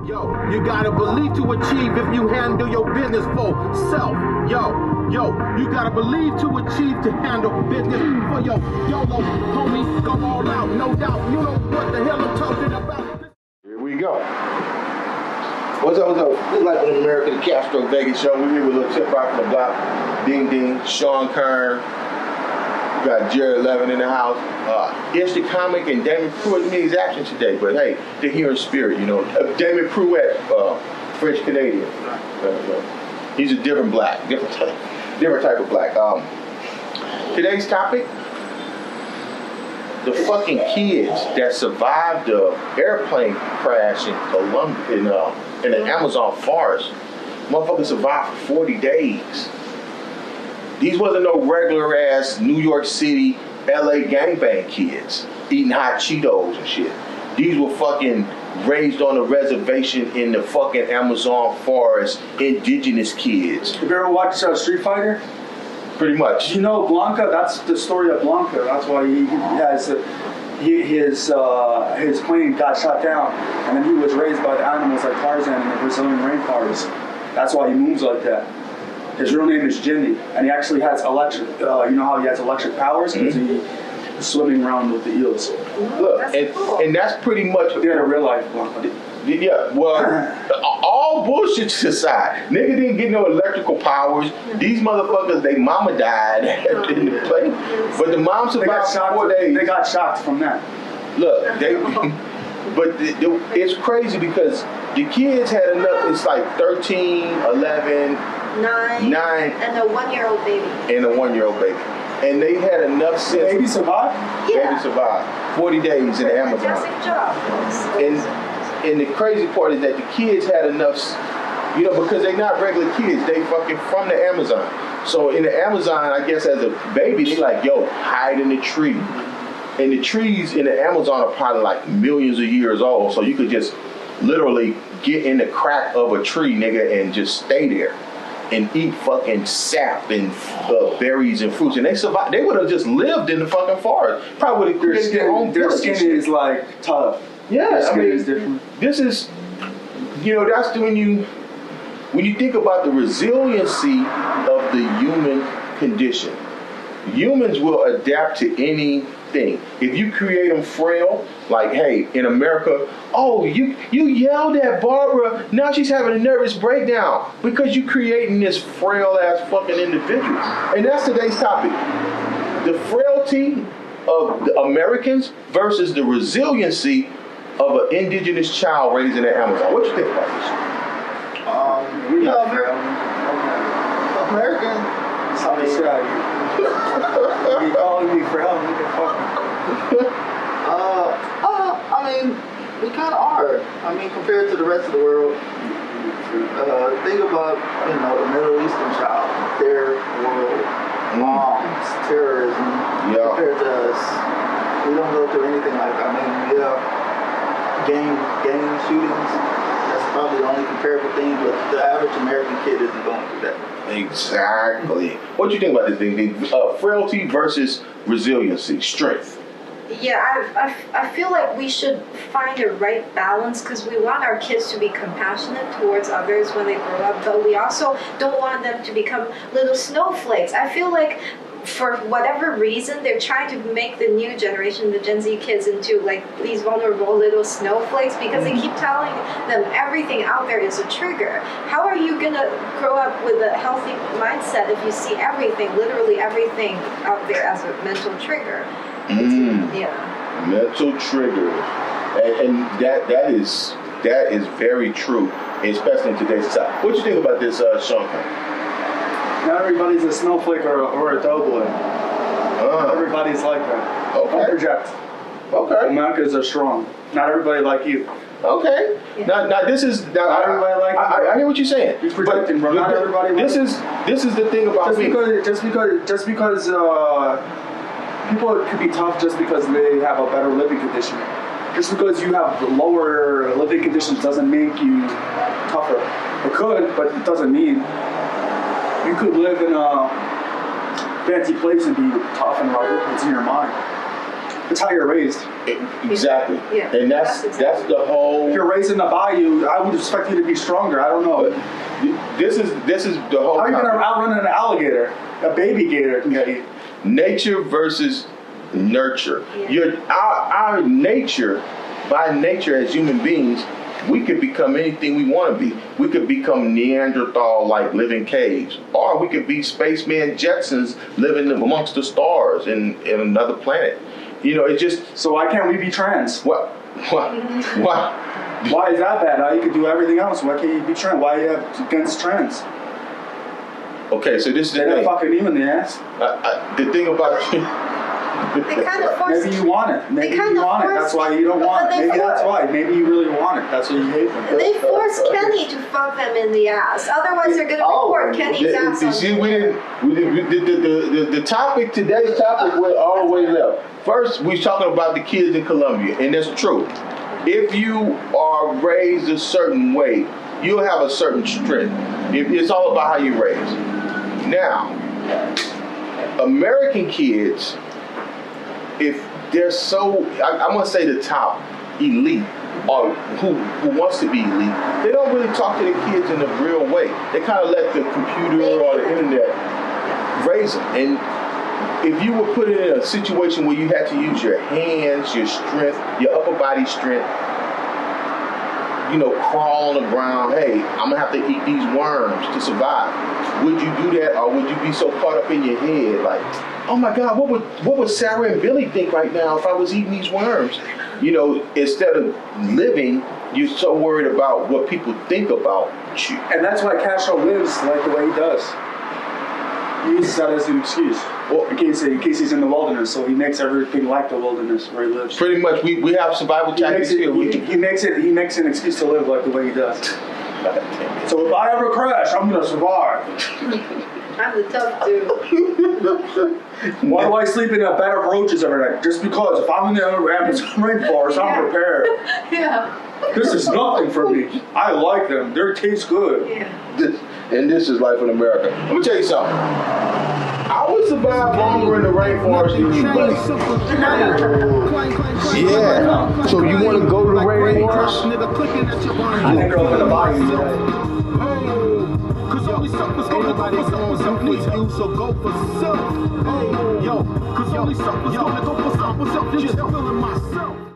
Yo, you gotta believe to achieve if you handle your business for self. Yo, you gotta believe to achieve to handle business for your YOLO, homie, go all out, no doubt. You know what the hell I'm talking about. Here we go. What's up? This is Life in America, the Castro Vegas show. We're here with a little tip out from the block. Ding ding, Sean Kern. We got Jared Levin in the house. Ish the Comic and Damon Pruitt made his absence today, but hey, they're here in spirit, you know. Damon Pruitt, French Canadian. He's a different black, different type of black. Today's topic: the fucking kids that survived the airplane crash in Colombia, in the Amazon forest. Motherfuckers survived for 40 days. These wasn't no regular ass New York City, LA gangbang kids eating hot Cheetos and shit. These were fucking raised on a reservation in the fucking Amazon forest, indigenous kids. Have you ever watched Street Fighter? Pretty much. You know Blanca? That's the story of Blanca. That's why he has his plane got shot down, and then he was raised by the animals like Tarzan in the Brazilian rainforest. That's why he moves like that. His real name is Jimmy, and he actually has electric. You know how he has electric powers because he's swimming around with the eels. Look, and that's pretty much. They're in real life Blanca. Yeah, well, all bullshit aside, nigga didn't get no electrical powers. These motherfuckers, they mama died in the plane, but the mom survived for 4 days. They got shocked from that. Look, it's crazy because the kids had enough. It's like 13, 11, 9, and a 1-year-old baby. And a 1-year-old baby. And they had enough sense. Baby survived? Yeah. Baby survived. 40 days in the Amazon. Fantastic job. And the crazy part is that the kids had enough, you know, because they're not regular kids. They fucking from the Amazon. So in the Amazon, I guess as a baby, they like, yo, hide in the tree. And the trees in the Amazon are probably like millions of years old. So you could just literally get in the crack of a tree, nigga, and just stay there and eat fucking sap and berries and fruits. And they survived. They would have just lived in the fucking forest. Probably would have created their own Their skin is like tough. Yeah, I mean, this is, you know, that's when you think about the resiliency of the human condition. Humans will adapt to anything. If you create them frail, like, hey, in America, oh, you yelled at Barbara, now she's having a nervous breakdown because you creating this frail ass fucking individual. And that's today's topic. The frailty of the Americans versus the resiliency of an indigenous child raised in the Amazon. What you think about this? We're not frail. American. That's how they say you calling me frail, you can fuck I mean, we kind of are. I mean, compared to the rest of the world. Think about, you know, the Middle Eastern child, their world, bombs, terrorism, compared to us. We don't go through anything like that. I mean, gang shootings, that's probably the only comparable thing, but the average American kid isn't going through that. Exactly. What do you think about this thing? Frailty versus resiliency, strength. Yeah, I feel like we should find a right balance because we want our kids to be compassionate towards others when they grow up, but we also don't want them to become little snowflakes. I feel like for whatever reason, they're trying to make the new generation, the Gen Z kids, into like these vulnerable little snowflakes because they keep telling them everything out there is a trigger. How are you gonna grow up with a healthy mindset if you see everything, literally everything out there as a mental trigger? Yeah. Mental triggers, and that is very true, especially in today's society. What do you think about this, Sean? Not everybody's a snowflake or a doughboy. Not everybody's like that. Okay. Don't project. Okay. Americans are strong. Not everybody like you. Okay. Yeah. Now this is not everybody like you. I hear what you're saying. You're projecting, bro. Not everybody. This is the thing about me. Just because people could be tough just because they have a better living condition. Just because you have lower living conditions doesn't make you tougher. It could, but it doesn't mean. You could live in a fancy place and be tough and rugged. It's in your mind. It's how you're raised. Exactly. Yeah. And that's exactly. the whole. If you're raised in the bayou, I would expect you to be stronger. I don't know. This is the whole. How are you going to topic. outrun an alligator? A baby gator can get you. Nature versus nurture. Yeah. Our nature, by nature as human beings, we could become anything we want to be. We could become Neanderthal, like live in caves, or we could be spaceman Jetsons living amongst the stars in another planet. You know, it just. So why can't we be trans? What? Why is that bad? How you could do everything else? Why can't you be trans? Why are you against trans? Okay, so this is the They're thing. fucking you in the ass. The thing about They kind of force. Maybe you want it. Maybe kind you of want it. force- That's why you don't want But it. they Maybe that's force- why. Maybe you really want it. That's why you hate them. They force Kenny to fuck them in the ass. Otherwise, they're gonna report Kenny's ass You on see, the topic, today's topic went all the way left. First, we was talking about the kids in Colombia, and that's true. If you are raised a certain way, you'll have a certain strength. It's all about how you're raised. Now, American kids, if they're so, I'm gonna say the top elite, or who wants to be elite, they don't really talk to their kids in a real way. They kind of let the computer or the internet raise them. And if you were put in a situation where you had to use your hands, your strength, your upper body strength, you know, crawl on the ground, hey, I'm gonna have to eat these worms to survive. Would you do that, or would you be so caught up in your head, like, oh my God, what would Sarah and Billy think right now if I was eating these worms? You know, instead of living, you're so worried about what people think about you. And that's why Castro lives like the way he does. He uses that as an excuse. Well, in case he's in the wilderness, so he makes everything like the wilderness where he lives. Pretty much, we have survival tactics here. He makes an excuse to live like the way he does. So if I ever crash, I'm gonna survive. I'm the tough dude. Why do I sleep in a bed of roaches every night? Just because if I'm in the Amazon rainforest, I'm prepared. Yeah. This is nothing for me. I like them. They taste good. Yeah. And this is life in America. Let me tell you something. I would survive longer in the rainforest than you, buddy. Yeah. So you want to go to the rainforest? I think they're up in the bayou today. Cause only suckers gonna go for something needs you, so go for self. Hey, yo, cause only suckers gonna go for something, just feeling myself.